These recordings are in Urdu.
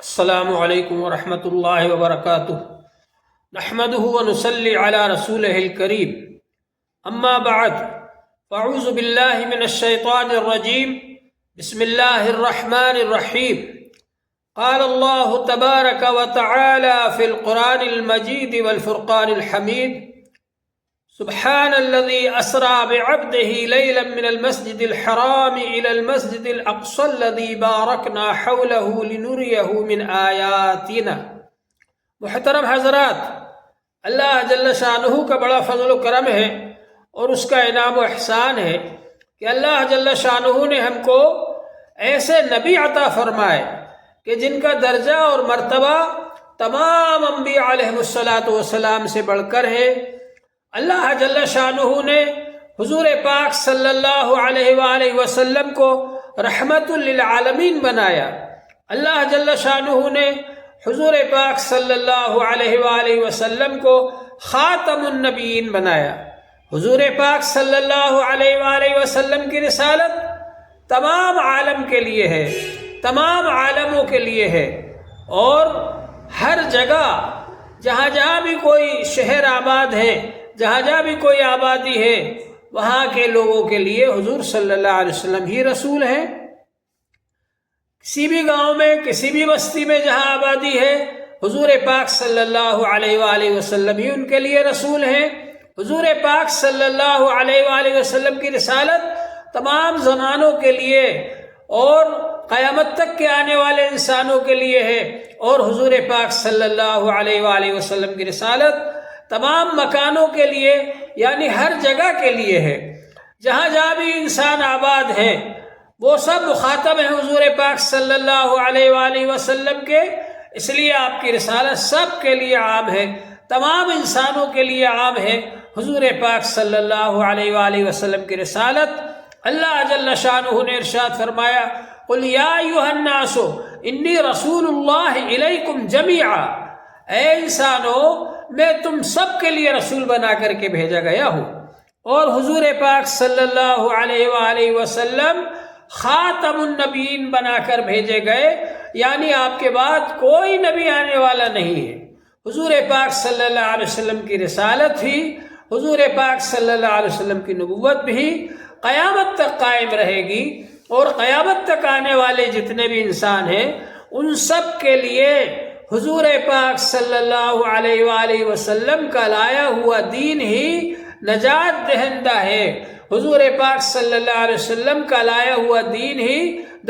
السلام علیکم ورحمۃ اللہ وبرکاتہ۔ نحمده ونصلی علی رسولہ الکریم، اما بعد فاعوذ باللہ من الشیطان الرجیم، بسم اللہ الرحمن الرحیم۔ قال اللہ تبارک وتعالی فی القرآن المجید والفرقان الحمید، سبحان الذي أسرى بعبده ليلا من المسجد الحرام إلى المسجد الأقصى الذي باركنا حوله لنريه من آياتنا۔ محترم حضرات، اللہ جل شانہ کا بڑا فضل و کرم ہے اور اس کا انعام و احسان ہے کہ اللہ جل شانہ نے ہم کو ایسے نبی عطا فرمائے کہ جن کا درجہ اور مرتبہ تمام انبیاء علیہ السلام سے بڑھ کر ہے۔ اللہ جل شانہ نے حضور پاک صلی اللہ علیہ وآلہ وسلم کو رحمت للعالمین بنایا۔ اللہ جل شانہ نے حضور پاک صلی اللہ علیہ وآلہ وسلم کو خاتم النبیین بنایا۔ حضور پاک صلی اللہ علیہ وآلہ وسلم کی رسالت تمام عالم کے لیے ہے، تمام عالموں کے لیے ہے، اور ہر جگہ جہاں جہاں بھی کوئی شہر آباد ہے، جہاں جہاں بھی کوئی آبادی ہے، وہاں کے لوگوں کے لیے حضور صلی اللہ علیہ وسلم ہی رسول ہیں۔ کسی بھی گاؤں میں، کسی بھی بستی میں جہاں آبادی ہے، حضور پاک صلی اللہ علیہ وآلہ وسلم ہی ان کے لیے رسول ہیں۔ حضور پاک صلی اللہ علیہ وآلہ وسلم کی رسالت تمام زمانوں کے لیے اور قیامت تک کے آنے والے انسانوں کے لیے ہے، اور حضور پاک صلی اللہ علیہ وآلہ وسلم کی رسالت تمام مکانوں کے لیے، یعنی ہر جگہ کے لیے ہے۔ جہاں جہاں بھی انسان آباد ہے وہ سب مخاطب ہیں حضور پاک صلی اللہ علیہ وآلہ وسلم کے، اس لیے آپ کی رسالت سب کے لیے عام ہے، تمام انسانوں کے لیے عام ہے۔ حضور پاک صلی اللہ علیہ وآلہ وسلم کی رسالت اللہ جل شانہ نے ارشاد فرمایا، قل یا ایھا الناس انی رسول اللہ الیکم جمیعا، اے انسانو میں تم سب کے لیے رسول بنا کر کے بھیجا گیا ہوں۔ اور حضور پاک صلی اللہ علیہ وآلہ وسلم خاتم النبیین بنا کر بھیجے گئے، یعنی آپ کے بعد کوئی نبی آنے والا نہیں ہے۔ حضور پاک صلی اللہ علیہ وسلم کی رسالت بھی، حضور پاک صلی اللہ علیہ وسلم کی نبوت بھی قیامت تک قائم رہے گی، اور قیامت تک آنے والے جتنے بھی انسان ہیں ان سب کے لیے حضور پاک صلی اللہ علیہ وآلہ وسلم کا لایا ہوا دین ہی نجات دہندہ ہے۔ حضور پاک صلی اللہ علیہ وسلم کا لایا ہوا دین ہی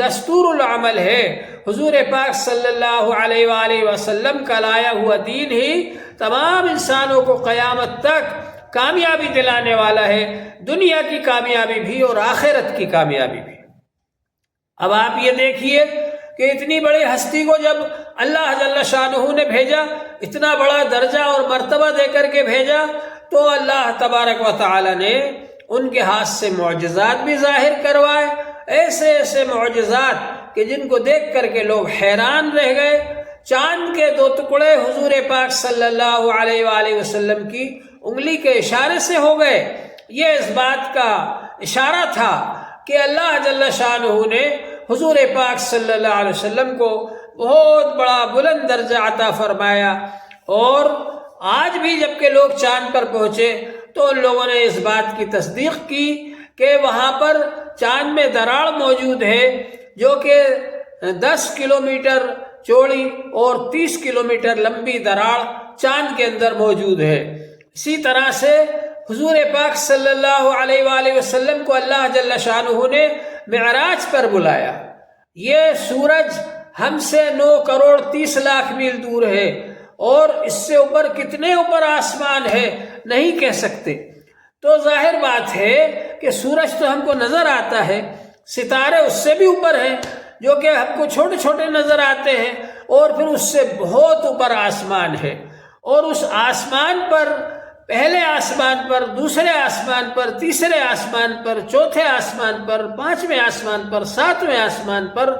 دستور العمل ہے۔ حضور پاک صلی اللہ علیہ وآلہ وسلم کا لایا ہوا دین ہی تمام انسانوں کو قیامت تک کامیابی دلانے والا ہے، دنیا کی کامیابی بھی اور آخرت کی کامیابی بھی۔ اب آپ یہ دیکھیے کہ اتنی بڑی ہستی کو جب اللہ جل شانہ نے بھیجا، اتنا بڑا درجہ اور مرتبہ دے کر کے بھیجا، تو اللہ تبارک و تعالی نے ان کے ہاتھ سے معجزات بھی ظاہر کروائے، ایسے ایسے معجزات کہ جن کو دیکھ کر کے لوگ حیران رہ گئے۔ چاند کے 2 ٹکڑے حضور پاک صلی اللہ علیہ وآلہ وسلم کی انگلی کے اشارے سے ہو گئے۔ یہ اس بات کا اشارہ تھا کہ اللہ جل شانہ نے حضور پاک صلی اللہ علیہ وسلم کو بہت بڑا بلند درجہ عطا فرمایا۔ اور آج بھی جب کہ لوگ چاند پر پہنچے تو ان لوگوں نے اس بات کی تصدیق کی کہ وہاں پر چاند میں دراڑ موجود ہے، جو کہ 10 کلومیٹر چوڑی اور 30 کلومیٹر لمبی دراڑ چاند کے اندر موجود ہے۔ اسی طرح سے حضور پاک صلی اللہ علیہ وآلہ وسلم کو اللہ جل شانہ نے معراج پر بلایا۔ یہ سورج ہم سے 9 کروڑ 30 لاکھ میل دور ہے، اور اس سے اوپر کتنے اوپر آسمان ہے نہیں کہہ سکتے۔ تو ظاہر بات ہے کہ سورج تو ہم کو نظر آتا ہے، ستارے اس سے بھی اوپر ہیں جو کہ ہم کو چھوٹے چھوٹے نظر آتے ہیں، اور پھر اس سے بہت اوپر آسمان ہے، اور اس آسمان پر، پہلے آسمان پر، دوسرے آسمان پر، تیسرے آسمان پر، چوتھے آسمان پر، 5ویں آسمان پر، 7ویں آسمان پر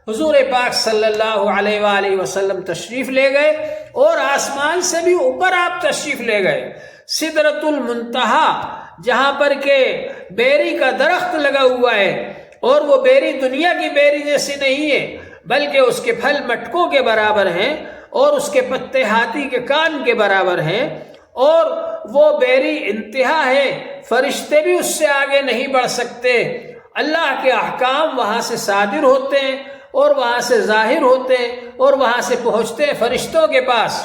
حضور پاک صلی اللہ علیہ وآلہ وسلم تشریف لے گئے، اور آسمان سے بھی اوپر آپ تشریف لے گئے۔ سدرۃ المنتہا، جہاں پر کہ بیری کا درخت لگا ہوا ہے، اور وہ بیری دنیا کی بیری جیسی نہیں ہے، بلکہ اس کے پھل مٹکوں کے برابر ہیں اور اس کے پتے ہاتھی کے کان کے برابر ہیں، اور وہ بیری انتہا ہے، فرشتے بھی اس سے آگے نہیں بڑھ سکتے۔ اللہ کے احکام وہاں سے صادر ہوتے ہیں اور وہاں سے ظاہر ہوتے ہیں اور وہاں سے پہنچتے ہیں فرشتوں کے پاس،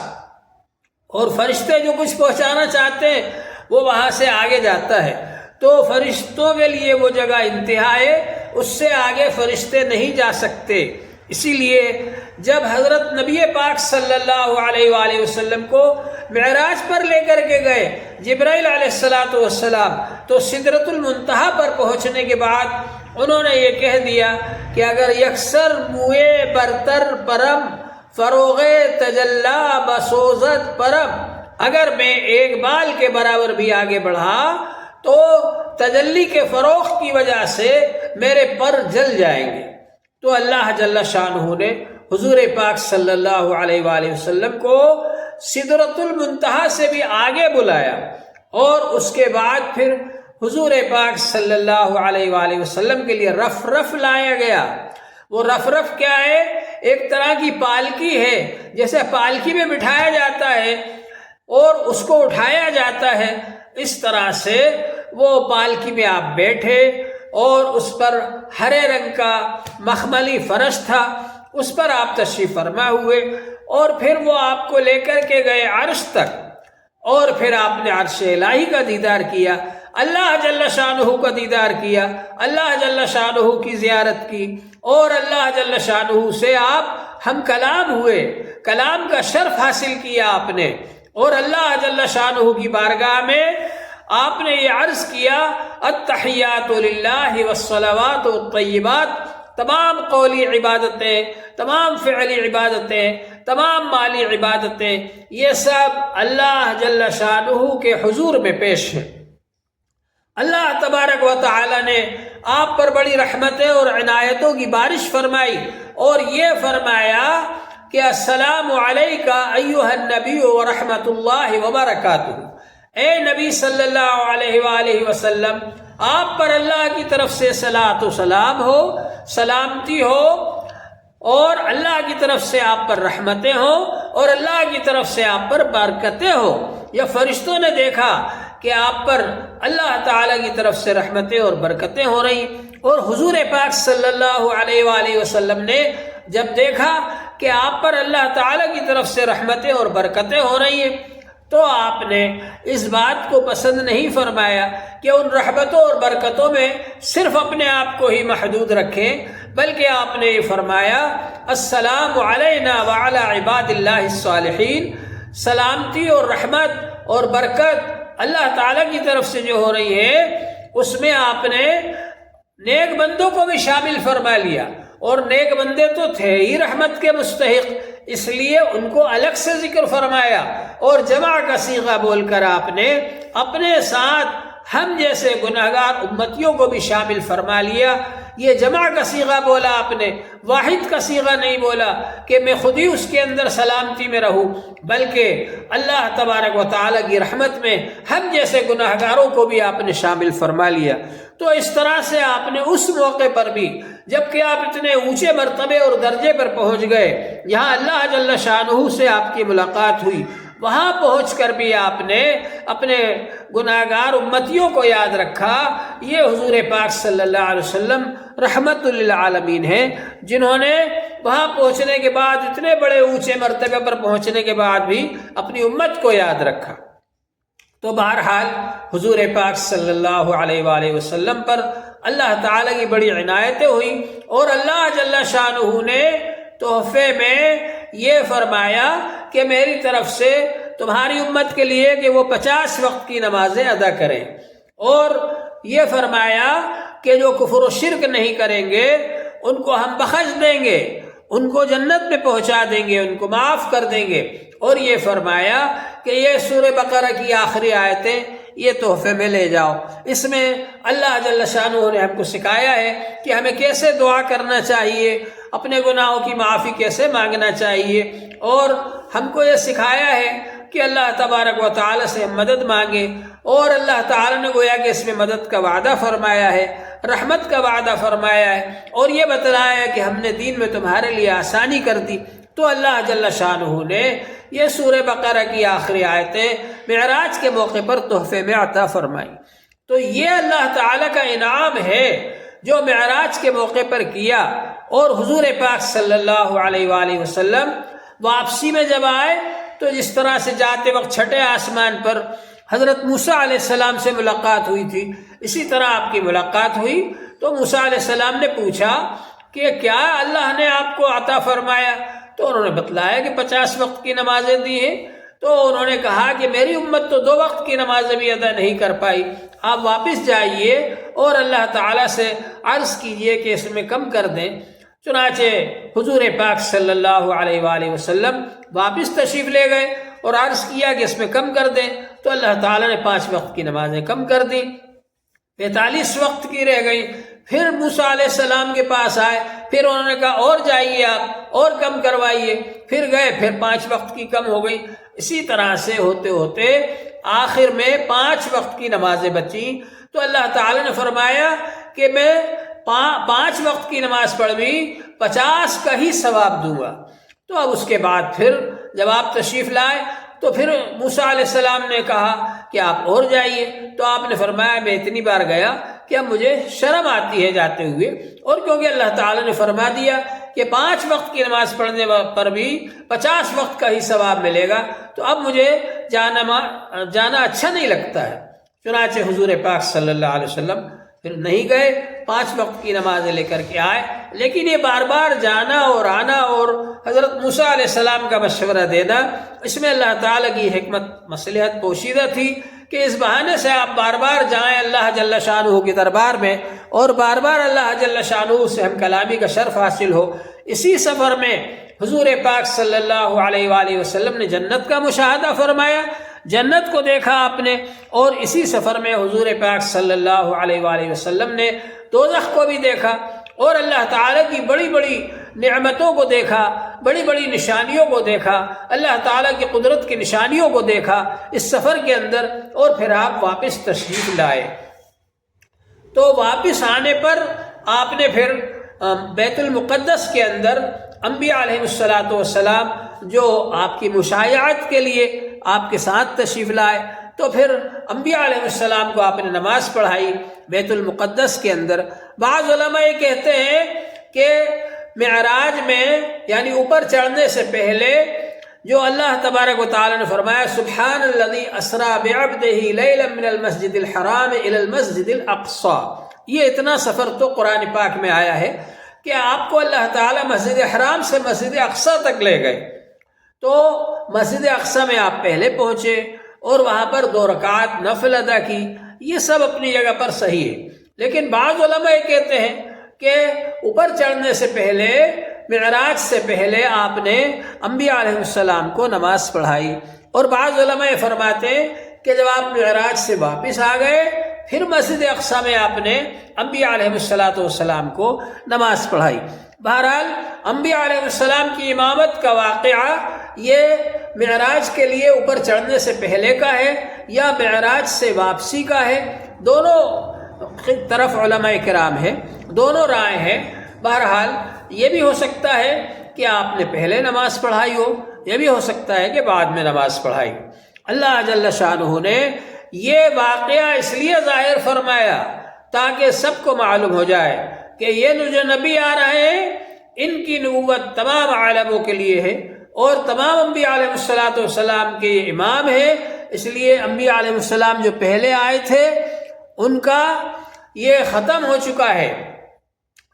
اور فرشتے جو کچھ پہنچانا چاہتے ہیں وہ وہاں سے آگے جاتا ہے۔ تو فرشتوں کے لیے وہ جگہ انتہا ہے، اس سے آگے فرشتے نہیں جا سکتے۔ اسی لیے جب حضرت نبی پاک صلی اللہ علیہ وآلہ وسلم کو معراج پر لے کر کے گئے جبرائیل علیہ السلام، تو سدرۃ المنتہا پر پہنچنے کے بعد انہوں نے یہ کہہ دیا کہ اگر یکسر موئے برتر پرم فروغ تجلا بسوزت پرم، اگر میں ایک بال کے برابر بھی آگے بڑھا تو تجلی کے فروغ کی وجہ سے میرے پر جل جائیں گے۔ تو اللہ جل شانہ نے حضور پاک صلی اللہ علیہ وآلہ وسلم کو سدرۃ المنتہا سے بھی آگے بلایا، اور اس کے بعد پھر حضور پاک صلی اللہ علیہ وآلہ وسلم کے لیے رف لایا گیا۔ وہ رف کیا ہے؟ ایک طرح کی پالکی ہے، جیسے پالکی میں بٹھایا جاتا ہے اور اس کو اٹھایا جاتا ہے، اس طرح سے وہ پالکی میں آپ بیٹھے، اور اس پر ہرے رنگ کا مخملی فرش تھا، اس پر آپ تشریف فرما ہوئے، اور پھر وہ آپ کو لے کر کے گئے عرش تک، اور پھر آپ نے عرش الہی کا دیدار کیا، اللہ جل شانہ کا دیدار کیا، اللہ جل شانہ کی زیارت کی، اور اللہ جل شانہ سے آپ ہم کلام ہوئے، کلام کا شرف حاصل کیا آپ نے، اور اللہ جل شانہ کی بارگاہ میں آپ نے یہ عرض کیا التحیات للہ والصلوات والطیبات، تمام قولی عبادتیں، تمام فعلی عبادتیں، تمام مالی عبادتیں، یہ سب اللہ جل شانہ کے حضور میں پیش ہیں۔ اللہ تبارک و تعالی نے آپ پر بڑی رحمتیں اور عنایتوں کی بارش فرمائی، اور یہ فرمایا کہ السلام علیک ایھا النبی ورحمۃ اللہ وبرکاتہ، اے نبی صلی اللہ علیہ وآلہ وسلم، آپ پر اللہ کی طرف سے صلاۃ و سلام ہو، سلامتی ہو، اور اللہ کی طرف سے آپ پر رحمتیں ہوں، اور اللہ کی طرف سے آپ پر برکتیں ہوں۔ یا فرشتوں نے دیکھا کہ آپ پر اللہ تعالیٰ کی طرف سے رحمتیں اور برکتیں ہو رہی، اور حضور پاک صلی اللہ علیہ وآلہ وسلم نے جب دیکھا کہ آپ پر اللہ تعالیٰ کی طرف سے رحمتیں اور برکتیں ہو رہی ہیں، تو آپ نے اس بات کو پسند نہیں فرمایا کہ ان رحمتوں اور برکتوں میں صرف اپنے آپ کو ہی محدود رکھیں، بلکہ آپ نے یہ فرمایا السلام علینا وعلی عباد اللہ الصالحین، سلامتی اور رحمت اور برکت اللہ تعالیٰ کی طرف سے جو ہو رہی ہے، اس میں آپ نے نیک بندوں کو بھی شامل فرما لیا، اور نیک بندے تو تھے ہی رحمت کے مستحق، اس لیے ان کو الگ سے ذکر فرمایا، اور جمع کا صیغہ بول کر آپ نے اپنے ساتھ ہم جیسے گناہگار امتیوں کو بھی شامل فرما لیا۔ یہ جمع کا صیغہ بولا آپ نے، واحد کا صیغہ نہیں بولا کہ میں خود ہی اس کے اندر سلامتی میں رہوں، بلکہ اللہ تبارک و تعالیٰ کی رحمت میں ہم جیسے گناہگاروں کو بھی آپ نے شامل فرما لیا۔ تو اس طرح سے آپ نے اس موقع پر بھی، جبکہ آپ اتنے اونچے مرتبے اور درجے پر پہنچ گئے، یہاں اللہ جل شانہ سے آپ کی ملاقات ہوئی، وہاں پہنچ کر بھی آپ نے اپنے گناہگار امتیوں کو یاد رکھا۔ یہ حضور پاک صلی اللہ علیہ وسلم رحمت للعالمین ہیں، جنہوں نے وہاں پہنچنے کے بعد، اتنے بڑے اونچے مرتبے پر پہنچنے کے بعد بھی اپنی امت کو یاد رکھا۔ تو بہرحال حضور پاک صلی اللہ علیہ وآلہ وسلم پر اللہ تعالیٰ کی بڑی عنایتیں ہوئی، اور اللہ جل شانہ نے تحفے میں یہ فرمایا کہ میری طرف سے تمہاری امت کے لیے کہ وہ 50 وقت کی نمازیں ادا کریں، اور یہ فرمایا کہ جو کفر و شرک نہیں کریں گے ان کو ہم بخش دیں گے، ان کو جنت میں پہنچا دیں گے، ان کو معاف کر دیں گے، اور یہ فرمایا کہ یہ سورہ بقرہ کی آخری آیتیں یہ تحفے میں لے جاؤ۔ اس میں اللہ جل شانہ نے ہم کو سکھایا ہے کہ ہمیں کیسے دعا کرنا چاہیے، اپنے گناہوں کی معافی کیسے مانگنا چاہیے، اور ہم کو یہ سکھایا ہے کہ اللہ تبارک و تعالیٰ سے مدد مانگے، اور اللہ تعالیٰ نے گویا کہ اس میں مدد کا وعدہ فرمایا ہے، رحمت کا وعدہ فرمایا ہے، اور یہ بتلایا ہے کہ ہم نے دین میں تمہارے لیے آسانی کر دی۔ تو اللہ جل شانہ نے یہ سورہ بقرہ کی آخری آیتیں معراج کے موقع پر تحفے میں عطا فرمائی۔ تو یہ اللہ تعالیٰ کا انعام ہے جو معراج کے موقع پر کیا۔ اور حضور پاک صلی اللہ علیہ وآلہ وسلم واپسی میں جب آئے تو جس طرح سے جاتے وقت چھٹے آسمان پر حضرت موسیٰ علیہ السلام سے ملاقات ہوئی تھی، اسی طرح آپ کی ملاقات ہوئی۔ تو موسیٰ علیہ السلام نے پوچھا کہ کیا اللہ نے آپ کو عطا فرمایا؟ تو انہوں نے بتلایا کہ 50 وقت کی نمازیں دی ہیں۔ تو انہوں نے کہا کہ میری امت تو 2 وقت کی نمازیں بھی ادا نہیں کر پائی، آپ واپس جائیے اور اللہ تعالیٰ سے عرض کیجئے کہ اس میں کم کر دیں۔ چنانچہ حضور پاک صلی اللہ علیہ وآلہ وسلم واپس تشریف لے گئے اور عرض کیا کہ اس میں کم کر دیں، تو اللہ تعالیٰ نے 5 وقت کی نمازیں کم کر دی، 45 وقت کی رہ گئی۔ پھر موسیٰ علیہ السلام کے پاس آئے، پھر انہوں نے کہا اور جائیے آپ اور کم کروائیے، پھر گئے، پھر 5 وقت کی کم ہو گئی۔ اسی طرح سے ہوتے ہوتے آخر میں 5 وقت کی نمازیں بچیں۔ تو اللہ تعالیٰ نے فرمایا کہ میں 5 وقت کی نماز پڑھ بھی 50 کا ہی ثواب دوں گا۔ تو اب اس کے بعد پھر جب آپ تشریف لائے تو پھر موسیٰ علیہ السلام نے کہا کہ آپ اور جائیے، تو آپ نے فرمایا میں اتنی بار گیا کہ اب مجھے شرم آتی ہے جاتے ہوئے، اور کیونکہ اللہ تعالیٰ نے فرما دیا کہ 5 وقت کی نماز پڑھنے پر بھی 50 وقت کا ہی ثواب ملے گا، تو اب مجھے جانا اچھا نہیں لگتا ہے۔ چنانچہ حضور پاک صلی اللہ علیہ وسلم پھر نہیں گئے، 5 وقت کی نمازیں لے کر کے آئے۔ لیکن یہ بار بار جانا اور آنا اور حضرت موسیٰ علیہ السلام کا مشورہ دینا، اس میں اللہ تعالیٰ کی حکمت مصلحت پوشیدہ تھی کہ اس بہانے سے آپ بار بار جائیں اللہ جل شانہ کے دربار میں، اور بار بار اللہ جل شانہ سے ہم کلامی کا شرف حاصل ہو۔ اسی سفر میں حضور پاک صلی اللہ علیہ وآلہ وسلم نے جنت کا مشاہدہ فرمایا، جنت کو دیکھا آپ نے، اور اسی سفر میں حضور پاک صلی اللہ علیہ وآلہ وسلم نے دوزخ کو بھی دیکھا، اور اللہ تعالیٰ کی بڑی بڑی نعمتوں کو دیکھا، بڑی بڑی نشانیوں کو دیکھا، اللہ تعالیٰ کی قدرت کی نشانیوں کو دیکھا اس سفر کے اندر، اور پھر آپ واپس تشریف لائے۔ تو واپس آنے پر آپ نے پھر بیت المقدس کے اندر انبیاء علیہ السلام جو آپ کی مشایعت کے لیے آپ کے ساتھ تشریف لائے، تو پھر انبیاء علیہ السلام کو آپ نے نماز پڑھائی بیت المقدس کے اندر۔ بعض علماء یہ کہتے ہیں کہ معراج میں یعنی اوپر چڑھنے سے پہلے جو اللہ تبارک و تعالیٰ نے فرمایا سبحان الذی اسری بعبدہ لیلا من المسجد الحرام الی المسجد الاقصی، یہ اتنا سفر تو قرآن پاک میں آیا ہے کہ آپ کو اللہ تعالیٰ مسجد حرام سے مسجد اقصی تک لے گئے۔ تو مسجد اقصی میں آپ پہلے پہنچے اور وہاں پر 2 رکعات نفل ادا کی، یہ سب اپنی جگہ پر صحیح ہے۔ لیکن بعض علماء یہ کہتے ہیں کہ اوپر چڑھنے سے پہلے، معراج سے پہلے آپ نے انبیاء علیہ السلام کو نماز پڑھائی، اور بعض علماء یہ فرماتے ہیں کہ جب آپ معراج سے واپس آ گئے پھر مسجد اقصی میں آپ نے انبیاء علیہ السلام کو نماز پڑھائی۔ بہرحال انبیاء علیہ السلام کی امامت کا واقعہ یہ معراج کے لیے اوپر چڑھنے سے پہلے کا ہے یا معراج سے واپسی کا ہے، دونوں طرف علماء کرام ہیں، دونوں رائے ہیں۔ بہرحال یہ بھی ہو سکتا ہے کہ آپ نے پہلے نماز پڑھائی ہو، یہ بھی ہو سکتا ہے کہ بعد میں نماز پڑھائی۔ اللہ جل شانہ نے یہ واقعہ اس لیے ظاہر فرمایا تاکہ سب کو معلوم ہو جائے کہ یہ جو نبی آ رہے ہیں ان کی نبوت تمام عالموں کے لیے ہے، اور تمام انبیاء علیہ السلام کے یہ امام ہے۔ اس لیے انبیاء علیہ السلام جو پہلے آئے تھے ان کا یہ ختم ہو چکا ہے،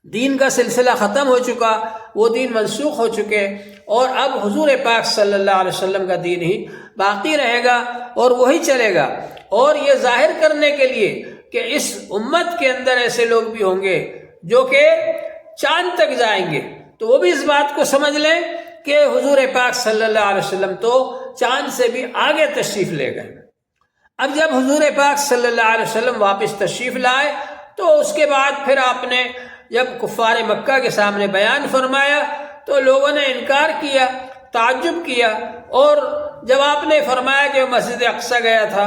دین کا سلسلہ ختم ہو چکا، وہ دین منسوخ ہو چکے، اور اب حضور پاک صلی اللہ علیہ وسلم کا دین ہی باقی رہے گا اور وہی چلے گا۔ اور یہ ظاہر کرنے کے لیے کہ اس امت کے اندر ایسے لوگ بھی ہوں گے جو کہ چاند تک جائیں گے، تو وہ بھی اس بات کو سمجھ لیں کہ حضور پاک صلی اللہ علیہ وسلم تو چاند سے بھی آگے تشریف لے گئے۔ اب جب حضور پاک صلی اللہ علیہ وسلم واپس تشریف لائے تو اس کے بعد پھر آپ نے جب کفار مکہ کے سامنے بیان فرمایا تو لوگوں نے انکار کیا، تعجب کیا، اور جب آپ نے فرمایا کہ مسجد اقصی گیا تھا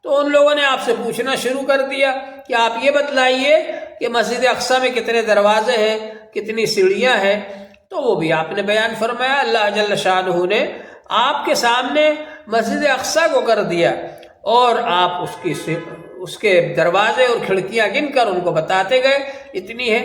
تو ان لوگوں نے آپ سے پوچھنا شروع کر دیا کہ آپ یہ بتلائیے کہ مسجد اقصی میں کتنے دروازے ہیں، کتنی سیڑھیاں ہیں۔ تو وہ بھی آپ نے بیان فرمایا۔ اللہ جل شانہ نے آپ کے سامنے مسجد اقصی کو کر دیا اور آپ اس کے دروازے اور کھڑکیاں گن کر ان کو بتاتے گئے، اتنی ہے۔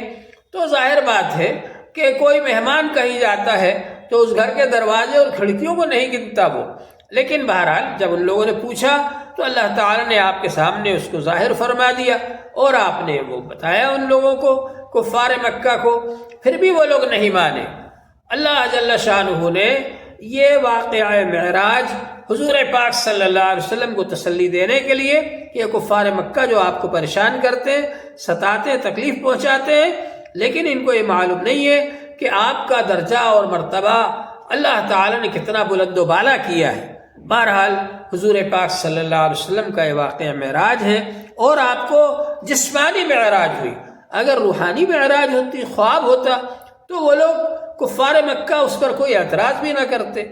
تو ظاہر بات ہے کہ کوئی مہمان کہیں جاتا ہے تو اس گھر کے دروازے اور کھڑکیوں کو نہیں گنتا وہ، لیکن بہرحال جب ان لوگوں نے پوچھا تو اللہ تعالیٰ نے آپ کے سامنے اس کو ظاہر فرما دیا اور آپ نے وہ بتایا ان لوگوں کو، کفار مکہ کو۔ پھر بھی وہ لوگ نہیں مانے۔ اللہ جل شانہ نے یہ واقعہ معراج حضور پاک صلی اللہ علیہ وسلم کو تسلی دینے کے لیے کہ یہ کفار مکہ جو آپ کو پریشان کرتے ہیں، ستاتے ہیں، تکلیف پہنچاتے ہیں، لیکن ان کو یہ معلوم نہیں ہے کہ آپ کا درجہ اور مرتبہ اللہ تعالیٰ نے کتنا بلند و بالا کیا ہے۔ بہرحال حضور پاک صلی اللہ علیہ وسلم کا یہ واقعہ معراج ہے اور آپ کو جسمانی معراج ہوئی۔ اگر روحانی معراج ہوتی، خواب ہوتا، تو وہ لوگ کفار مکہ اس پر کوئی اعتراض بھی نہ کرتے،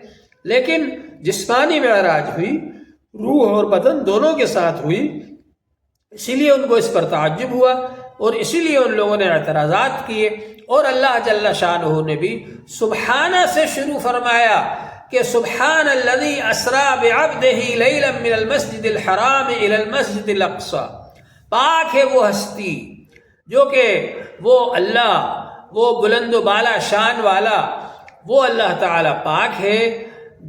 لیکن جسمانی معراج ہوئی، روح اور بدن دونوں کے ساتھ ہوئی، اسی لیے ان کو اس پر تعجب ہوا اور اسی لیے ان لوگوں نے اعتراضات کیے۔ اور اللہ جل شانہ نے بھی سبحانہ سے شروع فرمایا کہ سبحان الذی اسری بعبدہ لیلا من المسجد الحرام الی المسجد الاقصی، پاک ہے وہ ہستی جو کہ وہ اللہ، وہ بلند و بالا شان والا، وہ اللہ تعالیٰ پاک ہے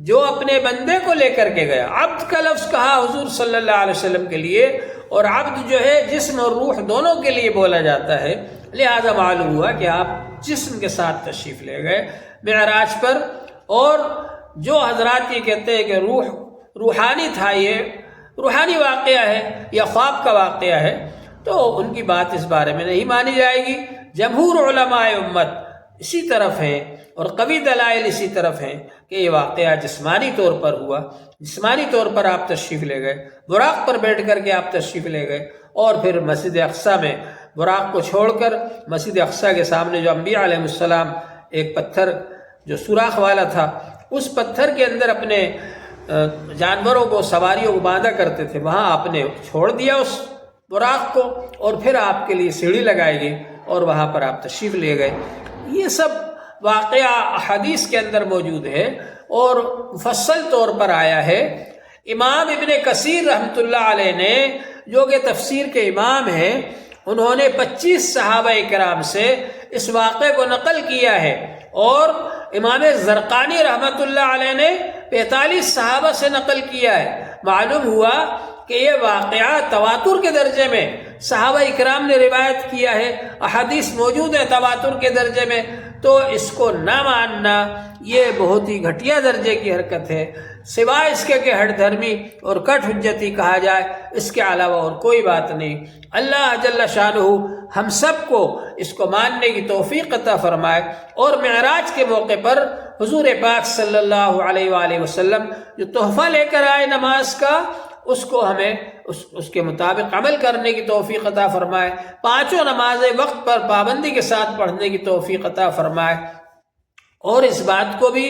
جو اپنے بندے کو لے کر کے گیا۔ عبد کا لفظ کہا حضور صلی اللہ علیہ وسلم کے لیے، اور عبد جو ہے جسم اور روح دونوں کے لیے بولا جاتا ہے، لہذا معلوم ہوا کہ آپ جسم کے ساتھ تشریف لے گئے معراج پر۔ اور جو حضرات یہ کہتے ہیں کہ روحانی تھا، یہ روحانی واقعہ ہے یا خواب کا واقعہ ہے، تو ان کی بات اس بارے میں نہیں مانی جائے گی۔ جمہور علماء امت اسی طرف ہیں اور قوی دلائل اسی طرف ہیں کہ یہ واقعہ جسمانی طور پر ہوا، جسمانی طور پر آپ تشریف لے گئے، براق پر بیٹھ کر کے آپ تشریف لے گئے، اور پھر مسجد اقصی میں براق کو چھوڑ کر مسجد اقصی کے سامنے جو انبیاء علیہ السلام ایک پتھر جو سوراخ والا تھا، اس پتھر کے اندر اپنے جانوروں کو، سواریوں کو باندھا کرتے تھے، وہاں آپ نے چھوڑ دیا اس براق کو، اور پھر آپ کے لیے سیڑھی لگائی گئی اور وہاں پر آپ تشریف لے گئے۔ یہ سب واقعہ حدیث کے اندر موجود ہے اور مفصل طور پر آیا ہے۔ امام ابن کثیر رحمۃ اللہ علیہ نے، جو کہ تفسیر کے امام ہیں، انہوں نے 25 صحابہ کرام سے اس واقعے کو نقل کیا ہے، اور امام زرقانی رحمۃ اللہ علیہ نے 45 صحابہ سے نقل کیا ہے۔ معلوم ہوا کہ یہ واقعہ تواتر کے درجے میں صحابہ اکرام نے روایت کیا ہے، احادیث موجود ہے تواتر کے درجے میں، تو اس کو نہ ماننا یہ بہت ہی گھٹیا درجے کی حرکت ہے، سوائے اس کے کہ ہٹ دھرمی اور کٹ حجتی کہا جائے، اس کے علاوہ اور کوئی بات نہیں۔ اللہ جل شانہ ہم سب کو اس کو ماننے کی توفیق عطا فرمائے، اور معراج کے موقع پر حضور پاک صلی اللہ علیہ وآلہ وسلم جو تحفہ لے کر آئے نماز کا، اس کو ہمیں اس کے مطابق عمل کرنے کی توفیق عطا فرمائے، 5 نمازیں وقت پر پابندی کے ساتھ پڑھنے کی توفیق عطا فرمائے۔ اور اس بات کو بھی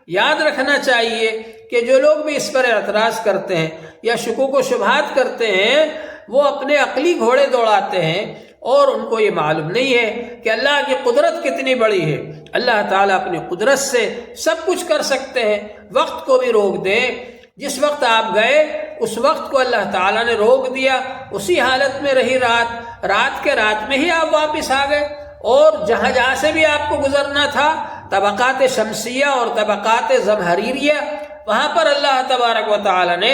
یاد رکھنا چاہیے کہ جو لوگ بھی اس پر اعتراض کرتے ہیں یا شکوک و شبہات کرتے ہیں، وہ اپنے عقلی گھوڑے دوڑاتے ہیں، اور ان کو یہ معلوم نہیں ہے کہ اللہ کی قدرت کتنی بڑی ہے۔ اللہ تعالیٰ اپنی قدرت سے سب کچھ کر سکتے ہیں، وقت کو بھی روک دیں۔ جس وقت آپ گئے اس وقت کو اللہ تعالیٰ نے روک دیا، اسی حالت میں رہی رات کے رات میں ہی آپ واپس آ گئے، اور جہاں جہاں سے بھی آپ کو گزرنا تھا، طبقات شمسیہ اور طبقات زمہریریہ، وہاں پر اللہ تبارک و تعالیٰ نے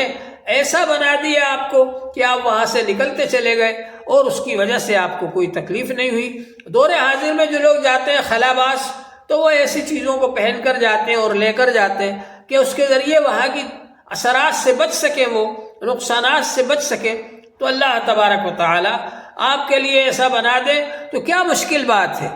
ایسا بنا دیا آپ کو کہ آپ وہاں سے نکلتے چلے گئے، اور اس کی وجہ سے آپ کو کوئی تکلیف نہیں ہوئی۔ دور حاضر میں جو لوگ جاتے ہیں خلاباز، تو وہ ایسی چیزوں کو پہن کر جاتے ہیں اور لے کر جاتے ہیں کہ اس کے ذریعے وہاں کی اثرات سے بچ سکے، وہ نقصانات سے بچ سکے۔ تو اللہ تبارک و تعالی آپ کے لیے ایسا بنا دے تو کیا مشکل بات ہے۔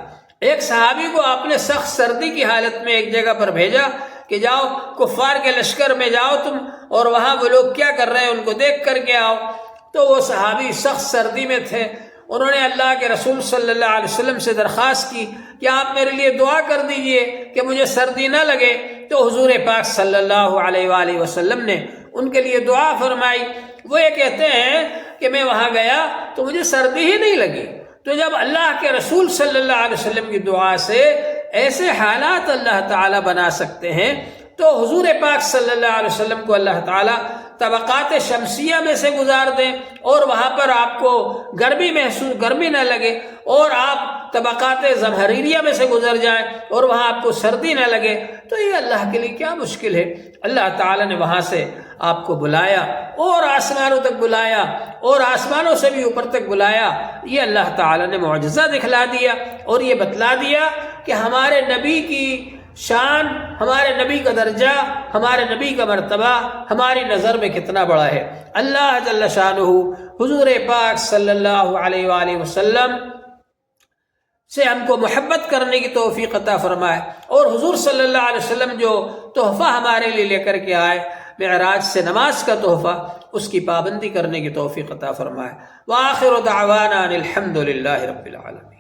ایک صحابی کو آپ نے سخت سردی کی حالت میں ایک جگہ پر بھیجا کہ جاؤ کفار کے لشکر میں جاؤ تم، اور وہاں وہ لوگ کیا کر رہے ہیں ان کو دیکھ کر کے آؤ۔ تو وہ صحابی سخت سردی میں تھے، انہوں نے اللہ کے رسول صلی اللہ علیہ وسلم سے درخواست کی کہ آپ میرے لیے دعا کر دیجئے کہ مجھے سردی نہ لگے۔ تو حضور پاک صلی اللہ علیہ وآلہ وسلم نے ان کے لیے دعا فرمائی۔ وہ یہ کہتے ہیں کہ میں وہاں گیا تو مجھے سردی ہی نہیں لگی۔ تو جب اللہ کے رسول صلی اللہ علیہ وسلم کی دعا سے ایسے حالات اللہ تعالیٰ بنا سکتے ہیں، تو حضور پاک صلی اللہ علیہ وسلم کو اللہ تعالیٰ طبقات شمسیہ میں سے گزار دیں اور وہاں پر آپ کو گرمی نہ لگے، اور آپ طبقات زمہریریہ میں سے گزر جائیں اور وہاں آپ کو سردی نہ لگے، تو یہ اللہ کے لیے کیا مشکل ہے۔ اللہ تعالیٰ نے وہاں سے آپ کو بلایا اور آسمانوں تک بلایا اور آسمانوں سے بھی اوپر تک بلایا۔ یہ اللہ تعالیٰ نے معجزہ دکھلا دیا اور یہ بتلا دیا کہ ہمارے نبی کی شان، ہمارے نبی کا درجہ، ہمارے نبی کا مرتبہ ہماری نظر میں کتنا بڑا ہے۔ اللہ جل شانہ حضور پاک صلی اللہ علیہ وآلہ وسلم سے ہم کو محبت کرنے کی توفیق عطا فرمائے، اور حضور صلی اللہ علیہ وسلم جو تحفہ ہمارے لیے لے کر کے آئے معراج سے نماز کا تحفہ، اس کی پابندی کرنے کی توفیق عطا فرمائے۔ وآخر دعوانا الحمد للہ رب العالمین۔